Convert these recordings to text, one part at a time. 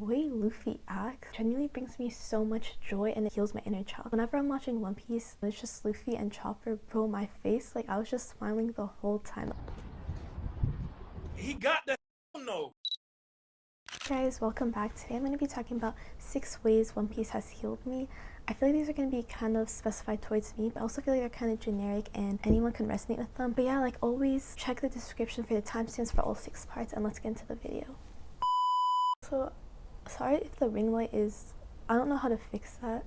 The way Luffy acts genuinely brings me so much joy and it heals my inner child. Whenever I'm watching One Piece, it's just Luffy and Chopper, bro, my face, like I was just smiling the whole time. He got the no. Hey guys, welcome back. Today I'm going to be talking about 6 ways One Piece has healed me. I feel like these are going to be kind of specified towards me, but I also feel like they're kind of generic and anyone can resonate with them. But yeah, like always, check the description for the timestamps for all 6 parts, and let's get into the video. So, sorry if the ring light is... I don't know how to fix that.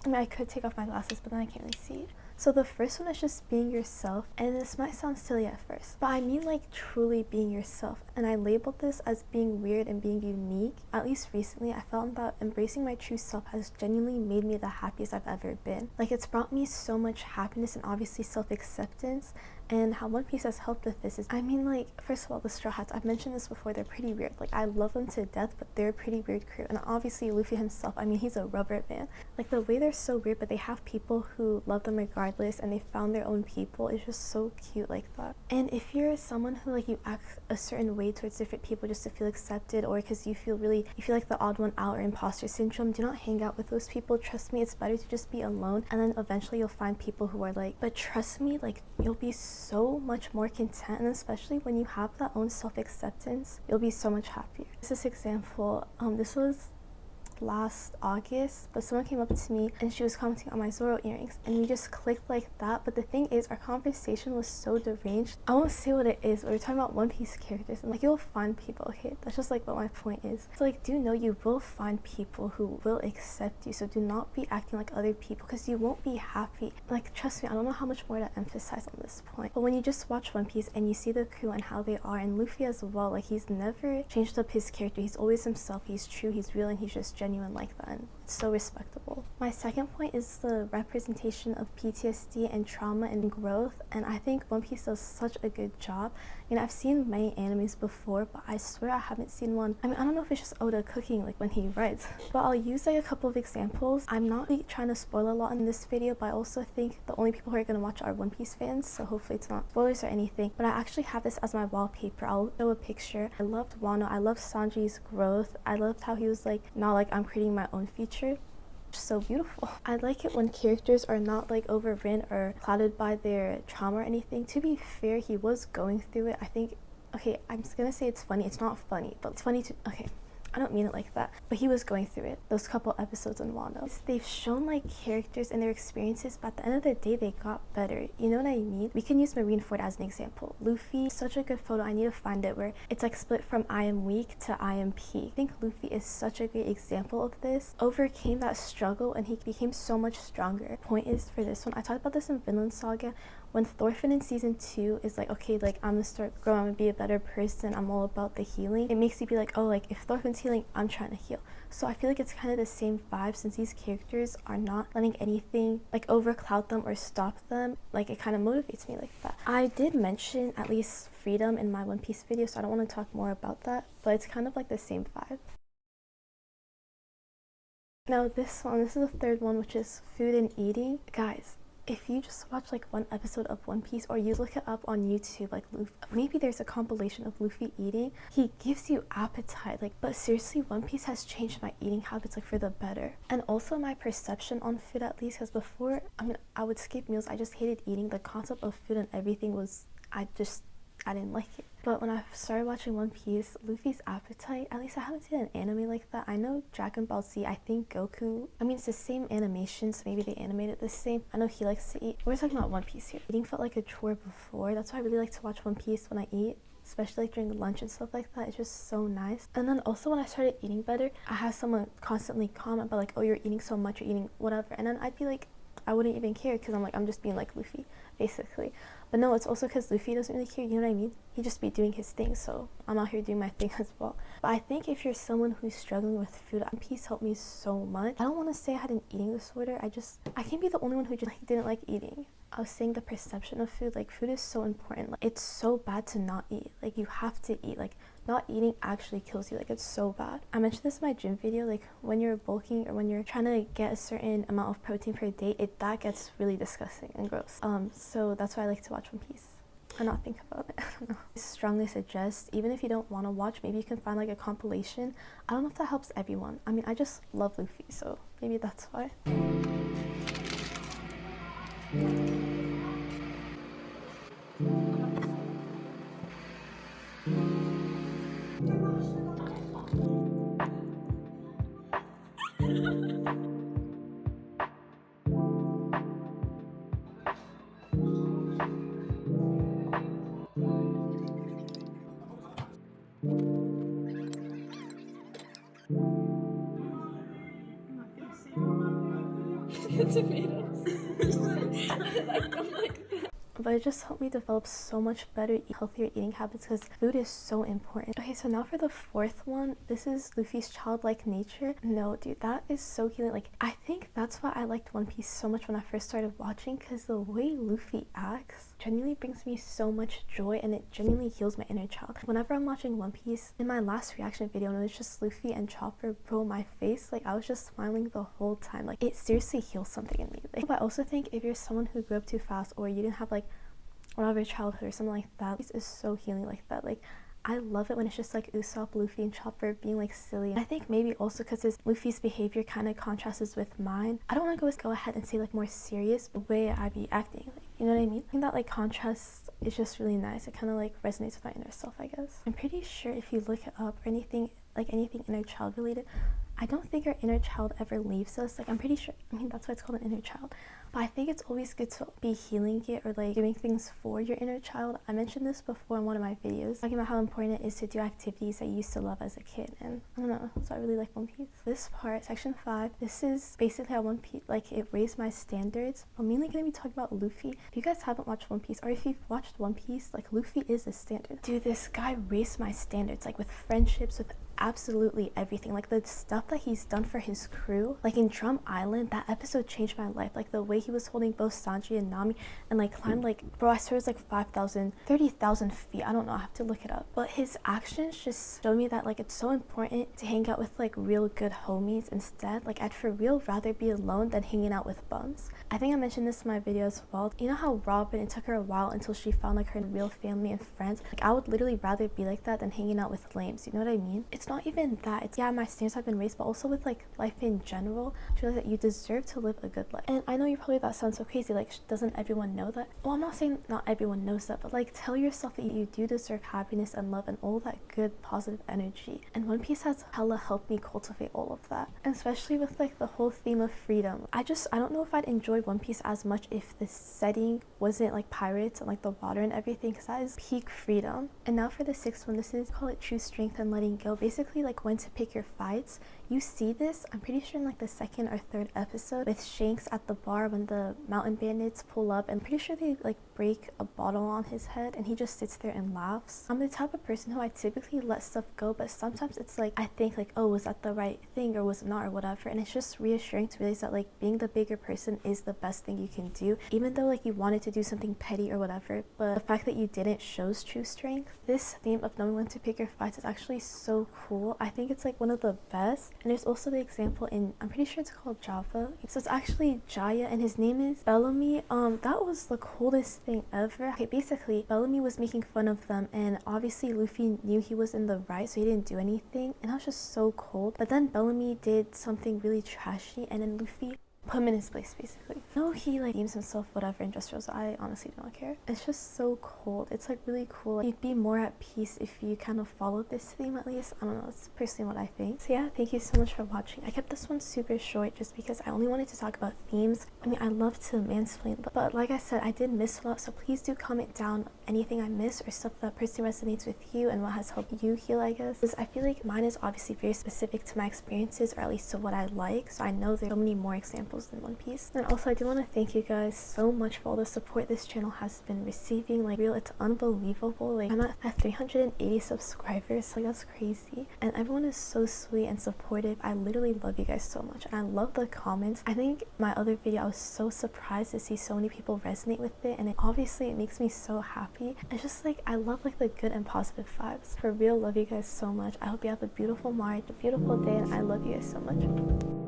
I mean, I could take off my glasses, but then I can't really see it. So the first one is just being yourself, and this might sound silly at first, but I mean like truly being yourself, and I labeled this as being weird and being unique. At least recently, I found that embracing my true self has genuinely made me the happiest I've ever been. Like, it's brought me so much happiness and obviously self-acceptance, and how One Piece has helped with this is, I mean, like, first of all, the Straw Hats, I've mentioned this before, they're pretty weird. Like, I love them to death, but they're a pretty weird crew. And obviously Luffy himself, I mean, he's a rubber band. Like, the way they're so weird, but they have people who love them regardless, and they found their own people. It's just so cute like that. And if you're someone who, like, you act a certain way towards different people just to feel accepted, or because you feel like the odd one out or imposter syndrome, do not hang out with those people. Trust me, it's better to just be alone, and then eventually you'll find people who are like, but trust me, like, you'll be so much more content, and especially when you have that own self-acceptance, you'll be so much happier. This example, this was last August, but someone came up to me and she was commenting on my Zoro earrings, and we just clicked like that. But the thing is, our conversation was so deranged. I won't say what it is, but we're talking about One Piece characters, and like, you'll find people, okay? That's just like what my point is. So like, do know you will find people who will accept you, so do not be acting like other people, because you won't be happy. Like, trust me, I don't know how much more to emphasize on this point, but when you just watch One Piece and you see the crew and how they are, and Luffy as well, like, he's never changed up his character. He's always himself, he's true, he's real, and he's just genuine like that. And it's so respectable. My second point is the representation of PTSD and trauma and growth, and I think One Piece does such a good job. You know, I've seen many animes before, but I swear I haven't seen one. I mean, I don't know if it's just Oda cooking, like, when he writes, but I'll use like a couple of examples. I'm not really trying to spoil a lot in this video, but I also think the only people who are going to watch are One Piece fans, so hopefully it's not spoilers or anything. But I actually have this as my wallpaper. I'll show a picture. I loved Wano. I loved Sanji's growth. I loved how he was like, not like I'm creating my own future. So beautiful. I like it when characters are not like overridden or clouded by their trauma or anything. To be fair, he was going through it. I think, okay, I'm just gonna say it's funny. It's not funny, but it's funny to, okay, I don't mean it like that, but he was going through it. Those couple episodes on Wano, they've shown like characters and their experiences, but at the end of the day, they got better. You know what I mean? We can use Marineford as an example. Luffy, such a good photo. I need to find it, where it's like split from I am weak to I am peak. I think Luffy is such a great example of this. Overcame that struggle and he became so much stronger. Point is, for this one, I talked about this in Vinland Saga, when Thorfinn in season 2 is like, okay, like, I'm gonna start growing, I'm gonna be a better person, I'm all about the healing. It makes you be like, oh, like, if Thorfinn's healing, I'm trying to heal. So I feel like it's kind of the same vibe, since these characters are not letting anything like overcloud them or stop them. Like, it kind of motivates me like that. I did mention at least freedom in my One Piece video, so I don't want to talk more about that, but it's kind of like the same vibe. Now this is the third one, which is food and eating. Guys, if you just watch like one episode of One Piece, or you look it up on YouTube, like Luffy, maybe there's a compilation of Luffy eating, he gives you appetite. Like, but seriously, One Piece has changed my eating habits, like, for the better. And also my perception on food, at least, because before, I mean, I would skip meals. I just hated eating. The concept of food and everything was, I didn't like it. But when I started watching One Piece, Luffy's appetite, at least I haven't seen an anime like that. I know Dragon Ball Z, I think Goku, I mean, it's the same animation, so maybe they animated the same. I know he likes to eat. We're talking about One Piece here. Eating felt like a chore before. That's why I really like to watch One Piece when I eat, especially like during lunch and stuff like that. It's just so nice. And then also when I started eating better, I had someone constantly comment about like, oh, you're eating so much, you're eating whatever. And then I'd be like, I wouldn't even care, because I'm like, I'm just being like Luffy, basically. But no, it's also because Luffy doesn't really care, you know what I mean? He just be doing his thing, so I'm out here doing my thing as well. But I think if you're someone who's struggling with food, One Piece helped me so much. I don't want to say I had an eating disorder, I can't be the only one who just didn't like eating. I was saying the perception of food, like, food is so important. Like, it's so bad to not eat. Like, you have to eat. Like, not eating actually kills you. Like, it's so bad. I mentioned this in my gym video, like, when you're bulking or when you're trying to get a certain amount of protein per day, that gets really disgusting and gross. So that's why I like to watch One Piece. or not think about it. I don't know. I strongly suggest, even if you don't want to watch, maybe you can find like a compilation. I don't know if that helps everyone. I mean, I just love Luffy, so maybe that's why. Tomatoes. I like them like that. But it just helped me develop so much better, healthier eating habits because food is so important. Okay, so now for the fourth one, this is Luffy's childlike nature. No, dude, that is so healing. Like, I think that's why I liked One Piece so much when I first started watching, because the way Luffy acts genuinely brings me so much joy, and it genuinely heals my inner child. Whenever I'm watching One Piece, in my last reaction video, when it was just Luffy and Chopper, bro, my face, like, I was just smiling the whole time. Like, it seriously heals something in me. Like, but I also think if you're someone who grew up too fast, or you didn't have like whatever childhood or something like that, this is so healing like that. Like, I love it when it's just like Usopp, Luffy, and Chopper being like silly. I think maybe also because Luffy's behavior kind of contrasts with mine. I don't want to go ahead and say like more serious, the way I be acting, like, you know what I mean? I think that like contrast is just really nice. It kind of like resonates with my inner self, I guess. I'm pretty sure if you look it up or anything inner child related, I don't think our inner child ever leaves us. Like, I'm pretty sure, I mean, that's why it's called an inner child. But I think it's always good to be healing it or like doing things for your inner child. I mentioned this before in one of my videos, talking about how important it is to do activities that you used to love as a kid. And I don't know, so I really like One Piece. This part, section 5, this is basically how One Piece, like, it raised my standards. I'm mainly going to be talking about Luffy. If you guys haven't watched One Piece, or if you've watched One Piece, like, Luffy is the standard. Dude, this guy raised my standards, like, with friendships, with absolutely everything. Like, the stuff that he's done for his crew, like in Drum Island, that episode changed my life. Like, the way he was holding both Sanji and Nami and like climbed, like, bro, I swear it's like 30,000 feet. I don't know, I have to look it up. But his actions just showed me that like it's so important to hang out with like real good homies instead. Like, I'd for real rather be alone than hanging out with bums. I think I mentioned this in my video as well. You know how Robin, it took her a while until she found like her real family and friends? Like, I would literally rather be like that than hanging out with lames, you know what I mean? It's not even that. It's, yeah, my standards have been raised, but also with like life in general, to realize that you deserve to live a good life. And I know you probably, that sounds so crazy, like, doesn't everyone know that? Well, I'm not saying not everyone knows that, but like, tell yourself that you do deserve happiness and love and all that good positive energy. And One Piece has hella helped me cultivate all of that, and especially with like the whole theme of freedom. I don't know if I'd enjoy One Piece as much if the setting wasn't like pirates and like the water and everything, because that is peak freedom. And now for the sixth one, this is, call it true strength and letting go. Basically, like, when to pick your fights. You see this, I'm pretty sure, in like the second or third episode with Shanks at the bar when the mountain bandits pull up, and I'm pretty sure they like break a bottle on his head and he just sits there and laughs. I'm the type of person who I typically let stuff go, but sometimes it's like I think like, oh, was that the right thing or was it not, or whatever. And it's just reassuring to realize that like being the bigger person is the best thing you can do, even though like you wanted to do something petty or whatever. But the fact that you didn't shows true strength. This theme of knowing when to pick your fights is actually so cool. I think it's like one of the best. And there's also the example in, I'm pretty sure it's called Java, so it's actually Jaya and his name is Bellamy. That was the coolest thing ever. Okay, basically Bellamy was making fun of them, and obviously Luffy knew he was in the right, so he didn't do anything, and that was just so cold. But then Bellamy did something really trashy, and then Luffy put him in his place, basically. No, he like deems himself whatever and just shows, I honestly don't care. It's just so cold. It's like really cool. You'd be more at peace if you kind of followed this theme, at least. I don't know, it's personally what I think. So yeah, thank you so much for watching. I kept this one super short just because I only wanted to talk about themes. I mean, I love to mansplain, but like I said, I did miss a lot, so please do comment down anything I missed or stuff that personally resonates with you and what has helped you heal, I guess. Because I feel like mine is obviously very specific to my experiences, or at least to what I like, so I know there's so many more examples than One Piece. And also, I do want to thank you guys so much for all the support this channel has been receiving. Like, real, it's unbelievable. Like, I'm at 380 subscribers, like, that's crazy. And everyone is so sweet and supportive. I literally love you guys so much, and I love the comments. I think my other video, I was so surprised to see so many people resonate with it, and obviously it makes me so happy. It's just like, I love like the good and positive vibes. For real, love you guys so much. I hope you have a beautiful March, a beautiful day, and I love you guys so much.